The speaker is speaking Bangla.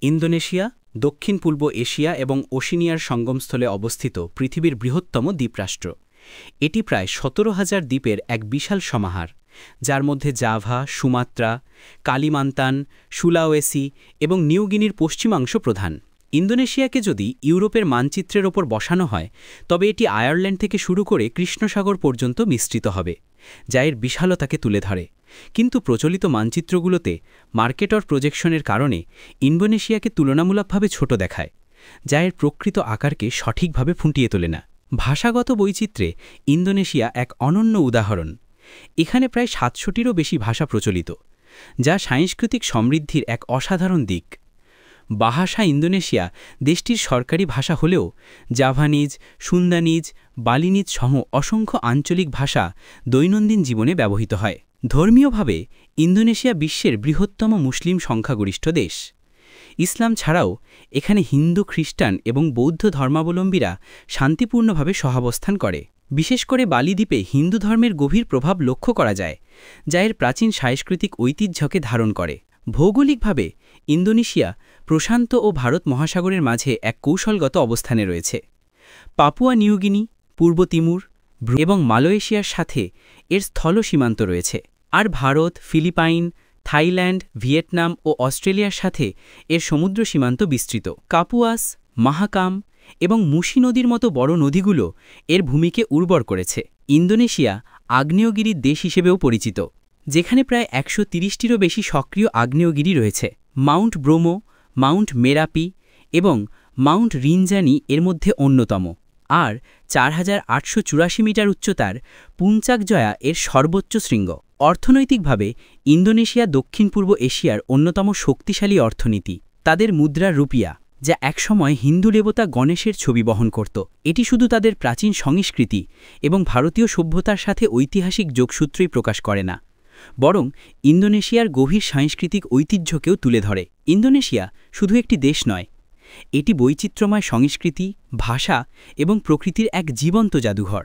ইন্দোনেশিয়া দক্ষিণ পূর্ব এশিয়া এবং ওশেনিয়ার সঙ্গমস্থলে অবস্থিত পৃথিবীর বৃহত্তম দ্বীপরাষ্ট্র। এটি প্রায় ১৭,০০০ দ্বীপের এক বিশাল সমাহার, যার মধ্যে জাভা, সুমাত্রা, কালিমান্তান, সুলাওয়েসি এবং নিউগিনির পশ্চিমাংশ প্রধান। ইন্দোনেশিয়াকে যদি ইউরোপের মানচিত্রের ওপর বসানো হয়, তবে এটি আয়ারল্যান্ড থেকে শুরু করে কৃষ্ণসাগর পর্যন্ত বিস্তৃত হবে, যা এর বিশালতাকে তুলে ধরে। কিন্তু প্রচলিত মানচিত্রগুলোতে মার্কেটর প্রজেকশনের কারণে ইন্দোনেশিয়াকে তুলনামূলকভাবে ছোট দেখায়, যা এর প্রকৃত আকারকে সঠিকভাবে ফুটিয়ে তোলে না। ভাষাগত বৈচিত্র্যে ইন্দোনেশিয়া এক অনন্য উদাহরণ। এখানে প্রায় ৭০০টিরও বেশি ভাষা প্রচলিত, যা সাংস্কৃতিক সমৃদ্ধির এক অসাধারণ দিক। বাহাসা ইন্দোনেশিয়া দেশটির সরকারি ভাষা হলেও জাভানিজ, সুন্দানিজ, বালিনিজ সহ অসংখ্য আঞ্চলিক ভাষা দৈনন্দিন জীবনে ব্যবহৃত হয়। ধর্মীয়ভাবে ইন্দোনেশিয়া বিশ্বের বৃহত্তম মুসলিম সংখ্যাগরিষ্ঠ দেশ। ইসলাম ছাড়াও এখানে হিন্দু, খ্রিস্টান এবং বৌদ্ধ ধর্মাবলম্বীরা শান্তিপূর্ণভাবে সহাবস্থান করে। বিশেষ করে বালি দ্বীপে হিন্দু ধর্মের গভীর প্রভাব লক্ষ্য করা যায়, যা এর প্রাচীন সাংস্কৃতিক ঐতিহ্যকে ধারণ করে। ভৌগোলিকভাবে ইন্দোনেশিয়া প্রশান্ত ও ভারত মহাসাগরের মাঝে এক কৌশলগত অবস্থানে রয়েছে। পাপুয়া নিউগিনি, পূর্ব তিমুর এবং মালয়েশিয়ার সাথে এর স্থল সীমান্ত রয়েছে, আর ভারত, ফিলিপাইন, থাইল্যান্ড, ভিয়েতনাম ও অস্ট্রেলিয়ার সাথে এর সমুদ্র সীমান্ত বিস্তৃত। কাপুয়াস, মাহাকাম এবং মুসি নদীর মতো বড় নদীগুলো এর ভূমিকে উর্বর করেছে। ইন্দোনেশিয়া আগ্নেয়গিরির দেশ হিসেবেও পরিচিত, যেখানে প্রায় ১৩০টিরও বেশি সক্রিয় আগ্নেয়গিরি রয়েছে। মাউন্ট ব্রোমো, মাউন্ট মেরাপি এবং মাউন্ট রিনজানি এর মধ্যে অন্যতম, আর ৪,৮৮৪ মিটার উচ্চতার পুঞ্চাকজয়া এর সর্বোচ্চ শৃঙ্গ। অর্থনৈতিকভাবে ইন্দোনেশিয়া দক্ষিণ পূর্ব এশিয়ার অন্যতম শক্তিশালী অর্থনীতি। তাদের মুদ্রা রুপিয়া, যা একসময় হিন্দু দেবতা গণেশের ছবি বহন করত। এটি শুধু তাদের প্রাচীন সংস্কৃতি এবং ভারতীয় সভ্যতার সাথে ঐতিহাসিক যোগসূত্রই প্রকাশ করে না, বরং ইন্দোনেশিয়ার গভীর সাংস্কৃতিক ঐতিহ্যকেও তুলে ধরে। ইন্দোনেশিয়া শুধু একটি দেশ নয়, এটি বৈচিত্র্যময় সংস্কৃতি, ভাষা এবং প্রকৃতির এক জীবন্ত জাদুঘর।